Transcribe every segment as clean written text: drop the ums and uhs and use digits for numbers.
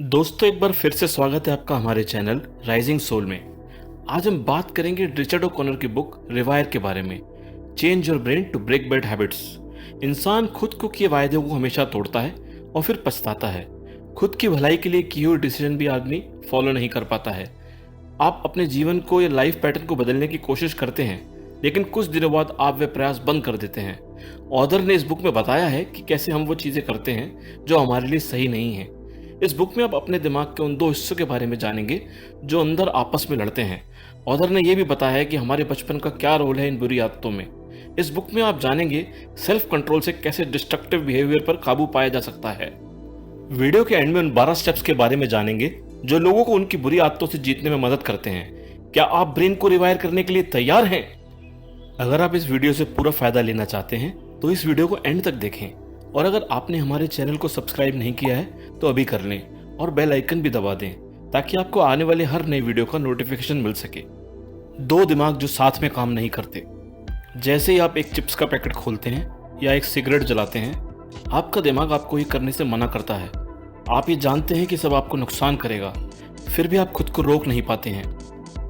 दोस्तों, एक बार फिर से स्वागत है आपका हमारे चैनल राइजिंग सोल में। आज हम बात करेंगे रिचर्ड ओ'कॉनर की बुक रिवायर के बारे में। Change your brain to break bad habits. इंसान खुद को किए वायदों को हमेशा तोड़ता है और फिर पछताता है। खुद की भलाई के लिए किए हुए डिसीजन भी आदमी फॉलो नहीं कर पाता है। आप अपने जीवन को या लाइफ पैटर्न को बदलने की कोशिश करते हैं, लेकिन कुछ दिनों बाद आप वे प्रयास बंद कर देते हैं। ऑथर ने इस बुक में बताया है कि कैसे हम वो चीज़ें करते हैं जो हमारे लिए सही नहीं है। इस बुक में आप अपने दिमाग के उन दो हिस्सों के बारे में जानेंगे जो अंदर आपस में लड़ते हैं। ऑथर ने यह भी बताया है कि हमारे बचपन का क्या रोल है इन बुरी आदतों में। इस बुक में आप जानेंगे सेल्फ कंट्रोल से कैसे डिस्ट्रक्टिव बिहेवियर पर काबू पाया जा सकता है। वीडियो के एंड में उन 12 स्टेप्स के बारे में जानेंगे जो लोगों को उनकी बुरी आदतों से जीतने में मदद करते हैं। क्या आप ब्रेन को रिवायर करने के लिए तैयार हैं? अगर आप इस वीडियो से पूरा फायदा लेना चाहते हैं तो इस वीडियो को एंड तक देखें, और अगर आपने हमारे चैनल को सब्सक्राइब नहीं किया है तो अभी कर लें और बेल आइकन भी दबा दें ताकि आपको आने वाले हर नए वीडियो का नोटिफिकेशन मिल सके। दो दिमाग जो साथ में काम नहीं करते। जैसे ही आप एक चिप्स का पैकेट खोलते हैं या एक सिगरेट जलाते हैं, आपका दिमाग आपको ये करने से मना करता है। आप ये जानते हैं कि सब आपको नुकसान करेगा, फिर भी आप खुद को रोक नहीं पाते हैं।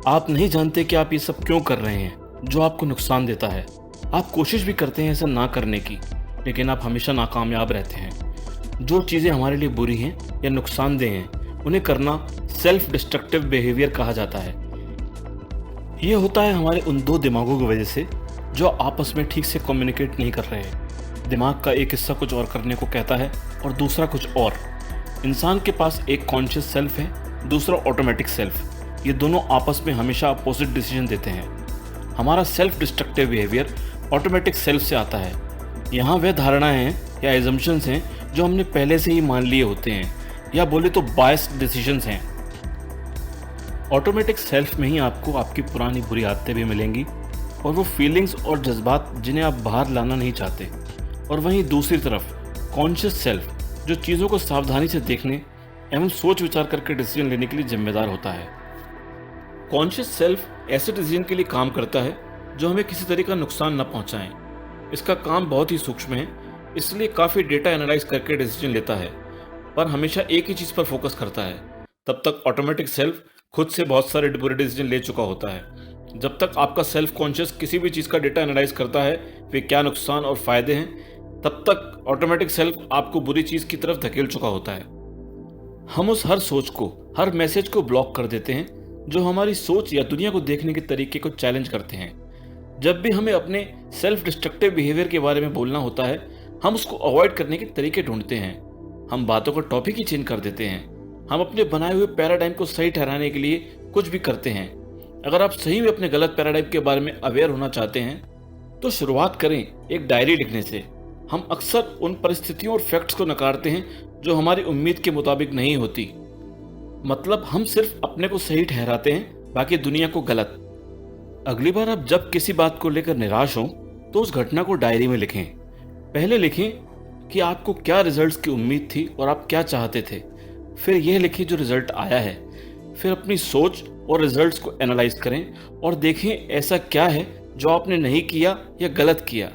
आप नहीं जानते कि आप ये सब क्यों कर रहे हैं जो आपको नुकसान देता है। आप कोशिश भी करते हैं ऐसा ना करने की, लेकिन आप हमेशा नाकामयाब रहते हैं। जो चीज़ें हमारे लिए बुरी हैं या नुकसानदेह हैं, उन्हें करना सेल्फ डिस्ट्रक्टिव बिहेवियर कहा जाता है। यह होता है हमारे उन दो दिमागों की वजह से जो आपस में ठीक से कम्युनिकेट नहीं कर रहे हैं। दिमाग का एक हिस्सा कुछ और करने को कहता है और दूसरा कुछ और। इंसान के पास एक कॉन्शियस सेल्फ है, दूसरा ऑटोमेटिक सेल्फ। ये दोनों आपस में हमेशा अपोजिट डिसीजन देते हैं। हमारा self destructive behaviour automatic self से आता है। यहाँ वह धारणाएं हैं या एजम्पशंस हैं जो हमने पहले से ही मान लिए होते हैं, या बोले तो बायस्ड डिसीजंस हैं। ऑटोमेटिक सेल्फ में ही आपको आपकी पुरानी बुरी आदतें भी मिलेंगी और वो फीलिंग्स और जज्बात जिन्हें आप बाहर लाना नहीं चाहते। और वहीं दूसरी तरफ कॉन्शियस सेल्फ जो चीज़ों को सावधानी से देखने एवं सोच विचार करके डिसीजन लेने के लिए जिम्मेदार होता है। कॉन्शियस सेल्फ ऐसे डिसीजन के लिए काम करता है जो हमें किसी तरह का नुकसान न पहुंचाएं। इसका काम बहुत ही सूक्ष्म है, इसलिए काफ़ी डेटा एनालाइज करके डिसीजन लेता है, पर हमेशा एक ही चीज़ पर फोकस करता है। तब तक ऑटोमेटिक सेल्फ खुद से बहुत सारे बुरे डिसीजन ले चुका होता है। जब तक आपका सेल्फ कॉन्शियस किसी भी चीज़ का डेटा एनालाइज करता है वे क्या नुकसान और फायदे हैं, तब तक ऑटोमेटिक सेल्फ आपको बुरी चीज़ की तरफ धकेल चुका होता है। हम उस हर सोच को, हर मैसेज को ब्लॉक कर देते हैं जो हमारी सोच या दुनिया को देखने के तरीके को चैलेंज करते हैं। जब भी हमें अपने सेल्फ डिस्ट्रक्टिव बिहेवियर के बारे में बोलना होता है, हम उसको अवॉइड करने के तरीके ढूंढते हैं। हम बातों का टॉपिक ही चेंज कर देते हैं। हम अपने बनाए हुए पैराडाइम को सही ठहराने के लिए कुछ भी करते हैं। अगर आप सही में अपने गलत पैराडाइम के बारे में अवेयर होना चाहते हैं तो शुरुआत करें एक डायरी लिखने से। हम अक्सर उन परिस्थितियों और फैक्ट्स को नकारते हैं जो हमारी उम्मीद के मुताबिक नहीं होती। मतलब हम सिर्फ अपने को सही ठहराते हैं, बाकी दुनिया को गलत। अगली बार आप जब किसी बात को लेकर निराश हों तो उस घटना को डायरी में लिखें। पहले लिखें कि आपको क्या रिजल्ट्स की उम्मीद थी और आप क्या चाहते थे। फिर यह लिखें जो रिजल्ट आया है। फिर अपनी सोच और रिजल्ट्स को एनालाइज करें और देखें ऐसा क्या है जो आपने नहीं किया या गलत किया।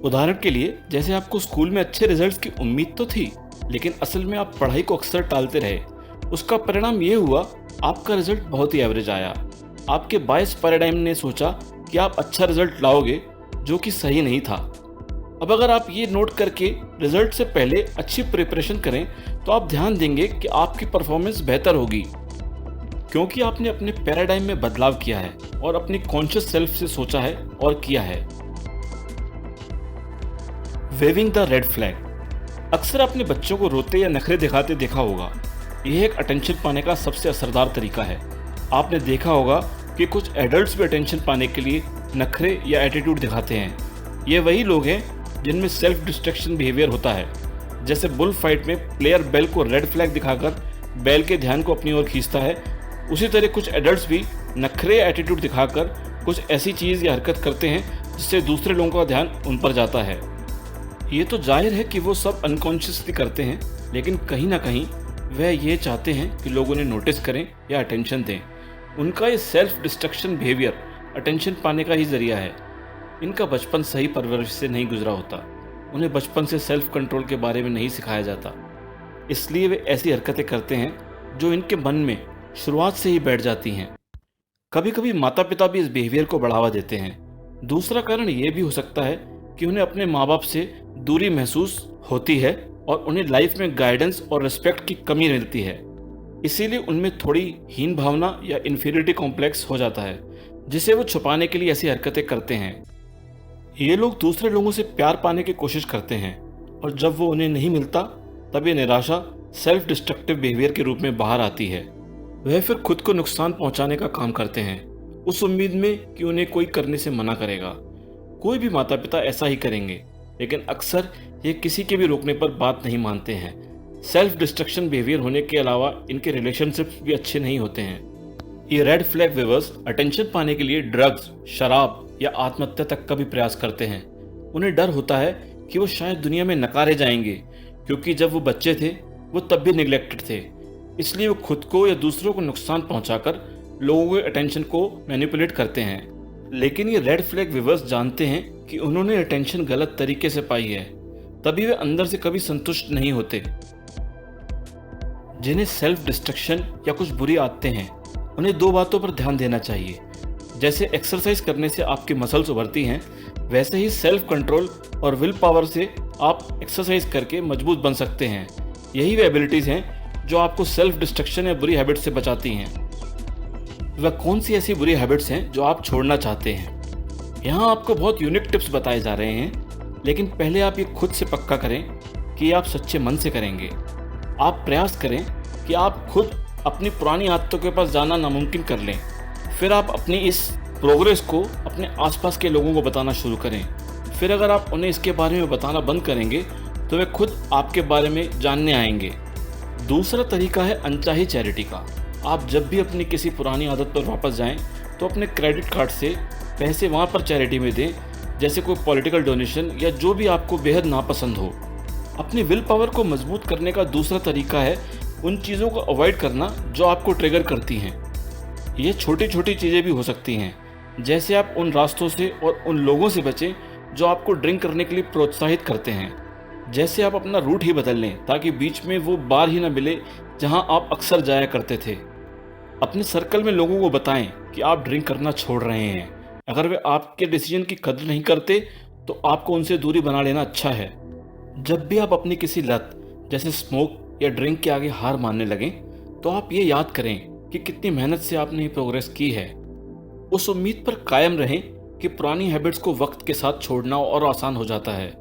उदाहरण के लिए, जैसे आपको स्कूल में अच्छे रिजल्ट्स की उम्मीद तो थी, लेकिन असल में आप पढ़ाई को अक्सर टालते रहे। उसका परिणाम यह हुआ आपका रिजल्ट बहुत ही एवरेज आया। आपके बायस पैराडाइम ने सोचा कि आप अच्छा रिजल्ट लाओगे, जो कि सही नहीं था। अब अगर आप ये नोट करके रिजल्ट से पहले अच्छी प्रिपरेशन करें तो आप ध्यान देंगे कि आपकी परफॉर्मेंस बेहतर होगी, क्योंकि आपने अपने पैराडाइम में बदलाव किया है और अपनी कॉन्शियस सेल्फ से सोचा है और किया है। Waving the red flag. अक्सर अपने बच्चों को रोते या नखरे दिखाते देखा होगा। यह एक अटेंशन पाने का सबसे असरदार तरीका है। आपने देखा होगा कि कुछ एडल्ट्स भी अटेंशन पाने के लिए नखरे या एटीट्यूड दिखाते हैं। ये वही लोग हैं जिनमें सेल्फ डिस्ट्रैक्शन बिहेवियर होता है। जैसे बुल फाइट में प्लेयर बेल को रेड फ्लैग दिखाकर बेल के ध्यान को अपनी ओर खींचता है, उसी तरह कुछ एडल्ट्स भी नखरे या एटीट्यूड दिखाकर कुछ ऐसी चीज़ या हरकत करते हैं जिससे दूसरे लोगों का ध्यान उन पर जाता है। ये तो जाहिर है कि वो सब अनकॉन्शियसली करते हैं, लेकिन कहीं ना कहीं वह ये चाहते हैं कि लोग उन्हें नोटिस करें या अटेंशन दें। उनका ये सेल्फ डिस्ट्रक्शन बिहेवियर अटेंशन पाने का ही जरिया है। इनका बचपन सही परवरिश से नहीं गुजरा होता। उन्हें बचपन से सेल्फ कंट्रोल के बारे में नहीं सिखाया जाता। इसलिए वे ऐसी हरकतें करते हैं जो इनके मन में शुरुआत से ही बैठ जाती हैं। कभी कभी माता पिता भी इस बिहेवियर को बढ़ावा देते हैं। दूसरा कारण ये भी हो सकता है कि उन्हें अपने माँ बाप से दूरी महसूस होती है और उन्हें लाइफ में गाइडेंस और रिस्पेक्ट की कमी मिलती है। इसीलिए उनमें थोड़ी हीन भावना या इन्फीरियरिटी कॉम्प्लेक्स हो जाता है, जिसे वो छुपाने के लिए ऐसी हरकतें करते हैं। ये लोग दूसरे लोगों से प्यार पाने की कोशिश करते हैं और जब वो उन्हें नहीं मिलता तब ये निराशा सेल्फ डिस्ट्रक्टिव बिहेवियर के रूप में बाहर आती है। वह फिर खुद को नुकसान पहुंचाने का काम करते हैं, उस उम्मीद में कि उन्हें कोई करने से मना करेगा। कोई भी माता पिता ऐसा ही करेंगे, लेकिन अक्सर ये किसी के भी रोकने पर बात नहीं मानते हैं। सेल्फ डिस्ट्रक्शन बिहेवियर होने के अलावा इनके रिलेशनशिप्स भी अच्छे नहीं होते हैं। ये रेड फ्लैग व्यूअर्स अटेंशन पाने के लिए ड्रग्स, शराब या आत्महत्या तक का भी प्रयास करते हैं। उन्हें डर होता है कि वो शायद दुनिया में नकारे जाएंगे, क्योंकि जब वो बच्चे थे वो तब भी निगलेक्टेड थे। इसलिए वो खुद को या दूसरों को नुकसान पहुंचाकर लोगों के अटेंशन को मैनिपुलेट करते हैं। लेकिन ये रेड फ्लैग व्यूअर्स जानते हैं कि उन्होंने अटेंशन गलत तरीके से पाई है, तभी वे अंदर से कभी संतुष्ट नहीं होते। जिन्हें सेल्फ डिस्ट्रक्शन या कुछ बुरी आदतें हैं, उन्हें दो बातों पर ध्यान देना चाहिए। जैसे एक्सरसाइज करने से आपकी मसल्स उभरती हैं, वैसे ही सेल्फ कंट्रोल और विल पावर से आप एक्सरसाइज करके मजबूत बन सकते हैं। यही वे एबिलिटीज़ हैं जो आपको सेल्फ डिस्ट्रक्शन या बुरी हैबिट से बचाती हैं। वह कौन सी ऐसी बुरी हैबिट्स हैं जो आप छोड़ना चाहते हैं? यहाँ आपको बहुत यूनिक टिप्स बताए जा रहे हैं, लेकिन पहले आप ये खुद से पक्का करें कि आप सच्चे मन से करेंगे। आप प्रयास करें कि आप खुद अपनी पुरानी आदतों के पास जाना नामुमकिन कर लें। फिर आप अपनी इस प्रोग्रेस को अपने आसपास के लोगों को बताना शुरू करें। फिर अगर आप उन्हें इसके बारे में बताना बंद करेंगे तो वे खुद आपके बारे में जानने आएंगे। दूसरा तरीका है अनचाही चैरिटी का। आप जब भी अपनी किसी पुरानी आदत पर वापस जाएं तो अपने क्रेडिट कार्ड से पैसे वहाँ पर चैरिटी में दें, जैसे कोई पॉलिटिकल डोनेशन या जो भी आपको बेहद नापसंद हो। अपनी विल पावर को मजबूत करने का दूसरा तरीका है उन चीज़ों को अवॉइड करना जो आपको ट्रिगर करती हैं। ये छोटी छोटी चीज़ें भी हो सकती हैं, जैसे आप उन रास्तों से और उन लोगों से बचें जो आपको ड्रिंक करने के लिए प्रोत्साहित करते हैं। जैसे आप अपना रूट ही बदल लें ताकि बीच में वो बार ही ना मिले जहां आप अक्सर जाया करते थे। अपने सर्कल में लोगों को बताएं कि आप ड्रिंक करना छोड़ रहे हैं। अगर वे आपके डिसीजन की कदर नहीं करते तो आपको उनसे दूरी बना लेना अच्छा है। जब भी आप अपनी किसी लत जैसे स्मोक या ड्रिंक के आगे हार मानने लगें तो आप ये याद करें कि कितनी मेहनत से आपने ये प्रोग्रेस की है। उस उम्मीद पर कायम रहें कि पुरानी हैबिट्स को वक्त के साथ छोड़ना और आसान हो जाता है।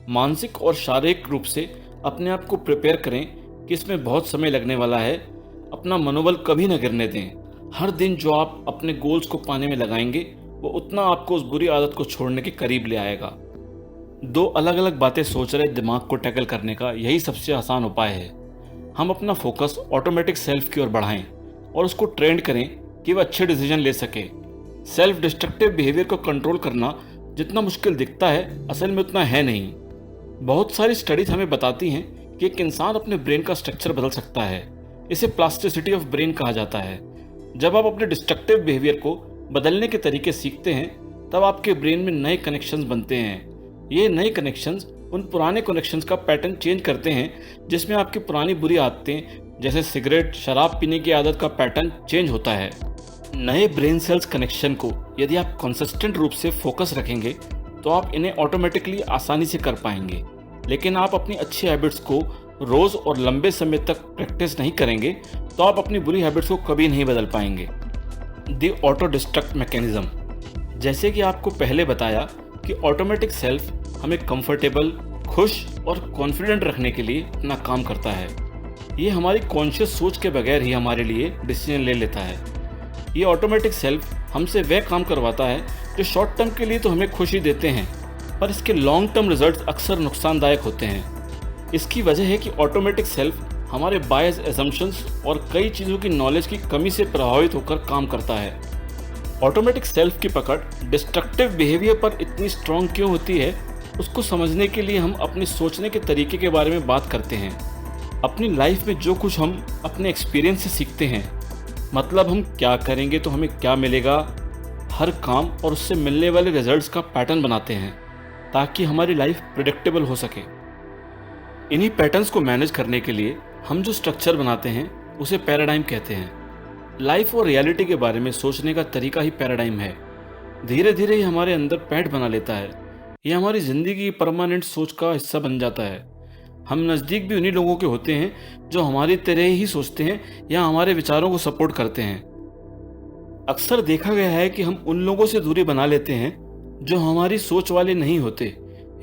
मानसिक और शारीरिक रूप से अपने आप को प्रिपेयर करें कि इसमें बहुत समय लगने वाला है। अपना मनोबल कभी न गिरने दें। हर दिन जो आप अपने गोल्स को पाने में लगाएंगे वो उतना आपको उस बुरी आदत को छोड़ने के करीब ले आएगा। दो अलग अलग बातें सोच रहे दिमाग को टैकल करने का यही सबसे आसान उपाय है। हम अपना फोकस ऑटोमेटिक सेल्फ की ओर बढ़ाएं और उसको ट्रेंड करें कि वह अच्छे डिसीजन ले सके। सेल्फ डिस्ट्रक्टिव बिहेवियर को कंट्रोल करना जितना मुश्किल दिखता है, असल में उतना है नहीं। बहुत सारी स्टडीज हमें बताती हैं कि एक इंसान अपने ब्रेन का स्ट्रक्चर बदल सकता है। इसे प्लास्टिसिटी ऑफ ब्रेन कहा जाता है। जब आप अपने डिस्ट्रक्टिव बिहेवियर को बदलने के तरीके सीखते हैं तब आपके ब्रेन में नए कनेक्शंस बनते हैं। ये नए कनेक्शंस उन पुराने कनेक्शंस का पैटर्न चेंज करते हैं जिसमें आपकी पुरानी बुरी आदतें जैसे सिगरेट, शराब पीने की आदत का पैटर्न चेंज होता है। नए ब्रेन सेल्स कनेक्शन को यदि आप कंसिस्टेंट रूप से फोकस रखेंगे तो आप इन्हें ऑटोमेटिकली आसानी से कर पाएंगे। लेकिन आप अपनी अच्छी हैबिट्स को रोज और लंबे समय तक प्रैक्टिस नहीं करेंगे तो आप अपनी बुरी हैबिट्स को कभी नहीं बदल पाएंगे। द ऑटो डिस्ट्रक्ट मैकेनिज्म, जैसे कि आपको पहले बताया कि ऑटोमेटिक सेल्फ हमें कंफर्टेबल, खुश और कॉन्फिडेंट रखने के लिए अपना काम करता है। ये हमारी कॉन्शियस सोच के बगैर ही हमारे लिए डिसीजन ले लेता है। ये ऑटोमेटिक सेल्फ हमसे वह काम करवाता है जो शॉर्ट टर्म के लिए तो हमें खुशी देते हैं, पर इसके लॉन्ग टर्म रिजल्ट्स अक्सर नुकसानदायक होते हैं। इसकी वजह है कि ऑटोमेटिक सेल्फ हमारे बायस असम्पशंस और कई चीज़ों की नॉलेज की कमी से प्रभावित होकर काम करता है। ऑटोमेटिक सेल्फ की पकड़ डिस्ट्रक्टिव बिहेवियर पर इतनी स्ट्रॉन्ग क्यों होती है, उसको समझने के लिए हम अपने सोचने के तरीके के बारे में बात करते हैं। अपनी लाइफ में जो कुछ हम अपने एक्सपीरियंस से सीखते हैं, मतलब हम क्या करेंगे तो हमें क्या मिलेगा, हर काम और उससे मिलने वाले रिजल्ट्स का पैटर्न बनाते हैं ताकि हमारी लाइफ प्रेडिक्टेबल हो सके। इन्हीं पैटर्न्स को मैनेज करने के लिए हम जो स्ट्रक्चर बनाते हैं उसे पैराडाइम कहते हैं। लाइफ और रियलिटी के बारे में सोचने का तरीका ही पैराडाइम है। धीरे धीरे ये हमारे अंदर पैठ बना लेता है। ये हमारी ज़िंदगी की परमानेंट सोच का हिस्सा बन जाता है। हम नज़दीक भी उन्हीं लोगों के होते हैं जो हमारी तरह ही सोचते हैं या हमारे विचारों को सपोर्ट करते हैं। अक्सर देखा गया है कि हम उन लोगों से दूरी बना लेते हैं जो हमारी सोच वाले नहीं होते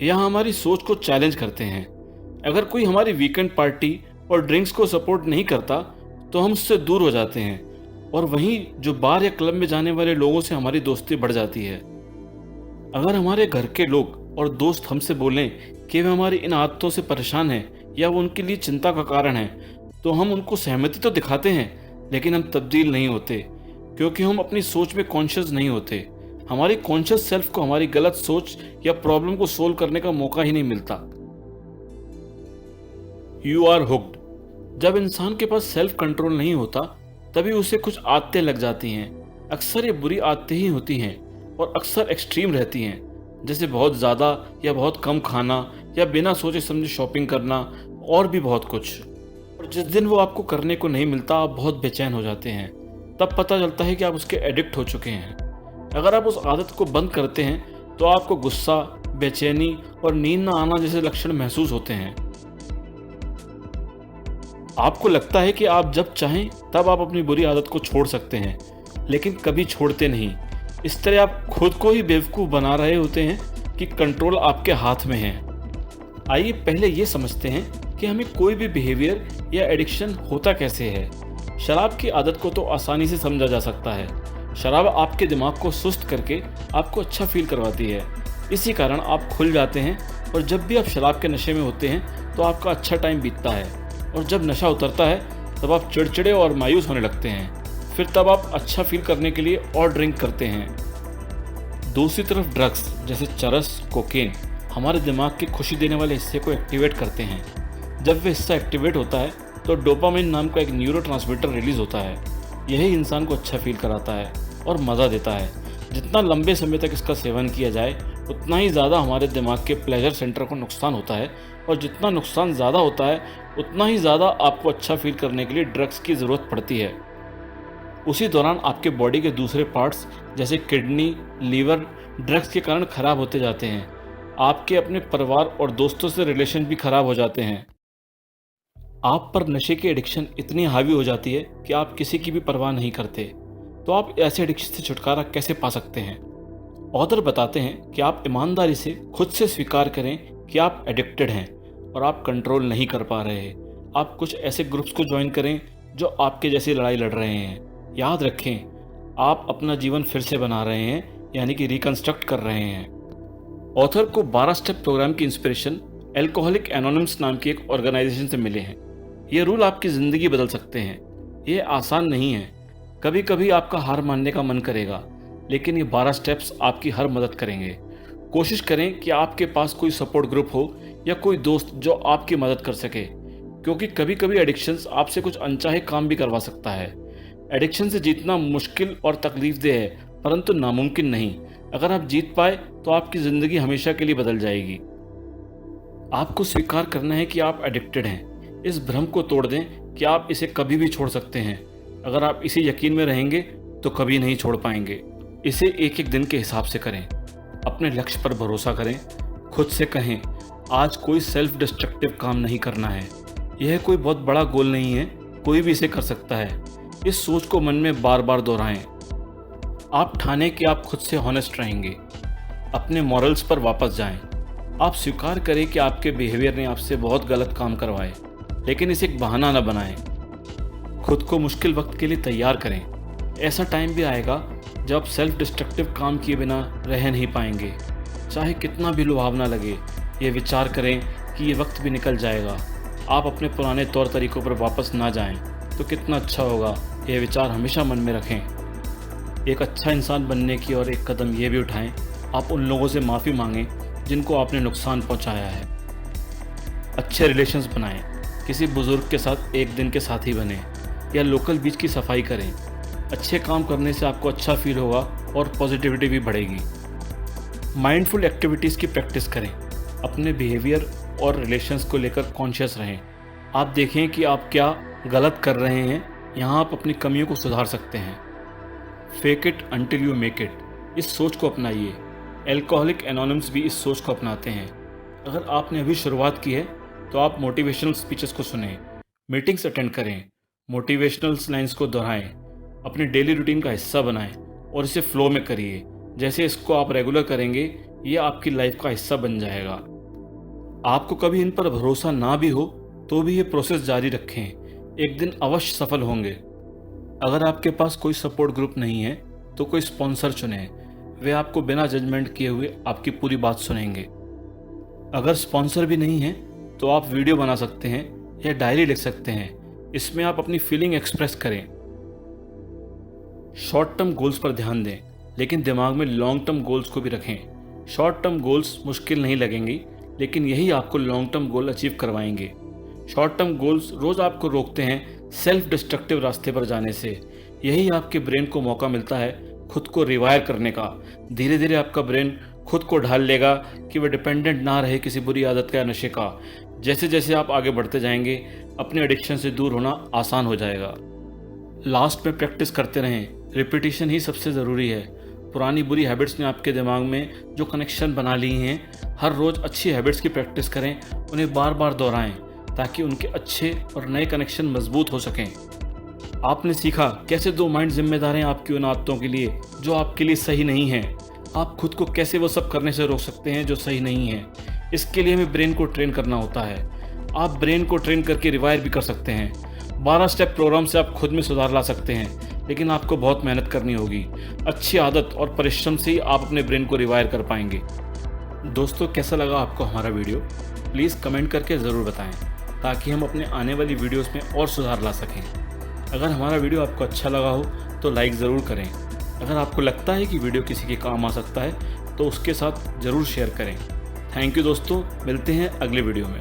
या हमारी सोच को चैलेंज करते हैं। अगर कोई हमारी वीकेंड पार्टी और ड्रिंक्स को सपोर्ट नहीं करता तो हम उससे दूर हो जाते हैं, और वहीं जो बार या क्लब में जाने वाले लोगों से हमारी दोस्ती बढ़ जाती है। अगर हमारे घर के लोग और दोस्त हमसे बोलें कि वे हमारी इन आदतों से परेशान हैं या वो उनके लिए चिंता का कारण है, तो हम उनको सहमति तो दिखाते हैं, लेकिन हम तब्दील नहीं होते, क्योंकि हम अपनी सोच में कॉन्शियस नहीं होते। हमारी कॉन्शियस सेल्फ को हमारी गलत सोच या प्रॉब्लम को सोल्व करने का मौका ही नहीं मिलता। You are hooked. जब इंसान के पास सेल्फ कंट्रोल नहीं होता तभी उसे कुछ आदतें लग जाती हैं। अक्सर ये बुरी आदतें ही होती हैं और अक्सर एक्सट्रीम रहती हैं, जैसे बहुत ज़्यादा या बहुत कम खाना या बिना सोचे समझे शॉपिंग करना और भी बहुत कुछ। और जिस दिन वो आपको करने को नहीं मिलता आप बहुत बेचैन हो जाते हैं। तब पता चलता है कि आप उसके एडिक्ट हो चुके हैं। अगर आप उस आदत को बंद करते हैं तो आपको गुस्सा, बेचैनी और नींद न आना जैसे लक्षण महसूस होते हैं। आपको लगता है कि आप जब चाहें तब आप अपनी बुरी आदत को छोड़ सकते हैं, लेकिन कभी छोड़ते नहीं। इस तरह आप खुद को ही बेवकूफ़ बना रहे होते हैं कि कंट्रोल आपके हाथ में है। आइए पहले ये समझते हैं कि हमें कोई भी बिहेवियर या एडिक्शन होता कैसे है। शराब की आदत को तो आसानी से समझा जा सकता है। शराब आपके दिमाग को सुस्त करके आपको अच्छा फील करवाती है। इसी कारण आप खुल जाते हैं, और जब भी आप शराब के नशे में होते हैं तो आपका अच्छा टाइम बीतता है, और जब नशा उतरता है तब आप चिड़चिड़े और मायूस होने लगते हैं। फिर तब आप अच्छा फील करने के लिए और ड्रिंक करते हैं। दूसरी तरफ ड्रग्स जैसे चरस, कोकेन हमारे दिमाग के खुशी देने वाले हिस्से को एक्टिवेट करते हैं। जब वह हिस्सा एक्टिवेट होता है तो डोपामिन नाम का एक न्यूरोट्रांसमीटर रिलीज होता है। यही इंसान को अच्छा फील कराता है और मज़ा देता है। जितना लंबे समय तक इसका सेवन किया जाए उतना ही ज़्यादा हमारे दिमाग के प्लेजर सेंटर को नुकसान होता है, और जितना नुकसान ज़्यादा होता है उतना ही ज़्यादा आपको अच्छा फील करने के लिए ड्रग्स की ज़रूरत पड़ती है। उसी दौरान आपके बॉडी के दूसरे पार्ट्स जैसे किडनी, लीवर ड्रग्स के कारण ख़राब होते जाते हैं। आपके अपने परिवार और दोस्तों से रिलेशन भी ख़राब हो जाते हैं। आप पर नशे की एडिक्शन इतनी हावी हो जाती है कि आप किसी की भी परवाह नहीं करते। तो आप ऐसे एडिक्शन से छुटकारा कैसे पा सकते हैं? ऑथर बताते हैं कि आप ईमानदारी से खुद से स्वीकार करें कि आप एडिक्टेड हैं और आप कंट्रोल नहीं कर पा रहे। आप कुछ ऐसे ग्रुप्स को ज्वाइन करें जो आपके जैसी लड़ाई लड़ रहे हैं। याद रखें, आप अपना जीवन फिर से बना रहे हैं, यानी कि रिकंस्ट्रक्ट कर रहे हैं। ऑथर को 12 स्टेप प्रोग्राम की इंस्पिरेशन एल्कोहलिक एनोनिमस नाम की एक ऑर्गेनाइजेशन से मिले हैं। ये रूल आपकी ज़िंदगी बदल सकते हैं। ये आसान नहीं है, कभी कभी आपका हार मानने का मन करेगा, लेकिन ये 12 स्टेप्स आपकी हर मदद करेंगे। कोशिश करें कि आपके पास कोई सपोर्ट ग्रुप हो या कोई दोस्त जो आपकी मदद कर सके, क्योंकि कभी कभी एडिक्शंस आपसे कुछ अनचाहे काम भी करवा सकता है। एडिक्शन से जीतना मुश्किल और तकलीफदेह है, परंतु नामुमकिन नहीं। अगर आप जीत पाए तो आपकी ज़िंदगी हमेशा के लिए बदल जाएगी। आपको स्वीकार करना है कि आप एडिक्टेड हैं। इस भ्रम को तोड़ दें कि आप इसे कभी भी छोड़ सकते हैं। अगर आप इसी यकीन में रहेंगे तो कभी नहीं छोड़ पाएंगे। इसे एक एक दिन के हिसाब से करें। अपने लक्ष्य पर भरोसा करें। खुद से कहें, आज कोई सेल्फ डिस्ट्रक्टिव काम नहीं करना है। यह कोई बहुत बड़ा गोल नहीं है, कोई भी इसे कर सकता है। इस सोच को मन में बार बार दोहराएं। आप ठाने कि आप खुद से हॉनेस्ट रहेंगे। अपने मॉरल्स पर वापस जाएं। आप स्वीकार करें कि आपके बिहेवियर ने आपसे बहुत गलत काम करवाए, लेकिन इसे एक बहाना न बनाएं। खुद को मुश्किल वक्त के लिए तैयार करें। ऐसा टाइम भी आएगा जब आप सेल्फ डिस्ट्रक्टिव काम किए बिना रह नहीं पाएंगे। चाहे कितना भी लुभावना लगे, ये विचार करें कि ये वक्त भी निकल जाएगा। आप अपने पुराने तौर तरीक़ों पर वापस ना जाएं तो कितना अच्छा होगा, यह विचार हमेशा मन में रखें। एक अच्छा इंसान बनने की और एक कदम ये भी उठाएं, आप उन लोगों से माफ़ी मांगें जिनको आपने नुकसान पहुंचाया है। अच्छे रिलेशंस बनाएं। किसी बुज़ुर्ग के साथ एक दिन के साथी बने या लोकल बीच की सफाई करें। अच्छे काम करने से आपको अच्छा फील होगा और पॉजिटिविटी भी बढ़ेगी। माइंडफुल एक्टिविटीज़ की प्रैक्टिस करें। अपने बिहेवियर और रिलेशंस को लेकर कॉन्शियस रहें। आप देखें कि आप क्या गलत कर रहे हैं, यहाँ आप अपनी कमियों को सुधार सकते हैं। Fake it until you make it, इस सोच को अपनाइए। एल्कोहलिक एनोनिमस भी इस सोच को अपनाते हैं। अगर आपने अभी शुरुआत की है तो आप मोटिवेशनल स्पीचेस को सुनें, मीटिंग्स अटेंड करें, मोटिवेशनल लाइंस को दोहराएं, अपनी डेली रूटीन का हिस्सा बनाएं और इसे फ्लो में करिए। जैसे इसको आप रेगुलर करेंगे, ये आपकी लाइफ का हिस्सा बन जाएगा। आपको कभी इन पर भरोसा ना भी हो तो भी ये प्रोसेस जारी रखें, एक दिन अवश्य सफल होंगे। अगर आपके पास कोई सपोर्ट ग्रुप नहीं है तो कोई स्पॉन्सर चुनें, वे आपको बिना जजमेंट किए हुए आपकी पूरी बात सुनेंगे। अगर स्पॉन्सर भी नहीं है तो आप वीडियो बना सकते हैं या डायरी लिख सकते हैं, इसमें आप अपनी फीलिंग एक्सप्रेस करें। शॉर्ट टर्म गोल्स पर ध्यान दें, लेकिन दिमाग में लॉन्ग टर्म गोल्स को भी रखें। शॉर्ट टर्म गोल्स मुश्किल नहीं लगेंगी, लेकिन यही आपको लॉन्ग टर्म गोल अचीव करवाएंगे। शॉर्ट टर्म गोल्स रोज़ आपको रोकते हैं सेल्फ डिस्ट्रक्टिव रास्ते पर जाने से। यही आपके ब्रेन को मौका मिलता है खुद को रिवायर करने का। धीरे धीरे आपका ब्रेन खुद को ढाल लेगा कि वह डिपेंडेंट ना रहे किसी बुरी आदत का या नशे का। जैसे जैसे आप आगे बढ़ते जाएंगे, अपने एडिक्शन से दूर होना आसान हो जाएगा। लास्ट में प्रैक्टिस करते रहें, रिपीटिशन ही सबसे ज़रूरी है। पुरानी बुरी हैबिट्स ने आपके दिमाग में जो कनेक्शन बना ली हैं, हर रोज़ अच्छी हैबिट्स की प्रैक्टिस करें, उन्हें बार बार दोहराएं ताकि उनके अच्छे और नए कनेक्शन मजबूत हो सकें। आपने सीखा कैसे दो माइंड जिम्मेदार हैं आपकी उन आदतों के लिए जो आपके लिए सही नहीं हैं। आप खुद को कैसे वो सब करने से रोक सकते हैं जो सही नहीं है। इसके लिए हमें ब्रेन को ट्रेन करना होता है। आप ब्रेन को ट्रेन करके रिवायर भी कर सकते हैं। 12 स्टेप प्रोग्राम से आप खुद में सुधार ला सकते हैं, लेकिन आपको बहुत मेहनत करनी होगी। अच्छी आदत और परिश्रम से ही आप अपने ब्रेन को रिवायर कर पाएंगे। दोस्तों, कैसा लगा आपको हमारा वीडियो? प्लीज़ कमेंट करके ज़रूर बताएं ताकि हम अपने आने वाली वीडियोस में और सुधार ला सकें। अगर हमारा वीडियो आपको अच्छा लगा हो तो लाइक ज़रूर करें। अगर आपको लगता है कि वीडियो किसी के काम आ सकता है तो उसके साथ ज़रूर शेयर करें। थैंक यू दोस्तों, मिलते हैं अगले वीडियो में।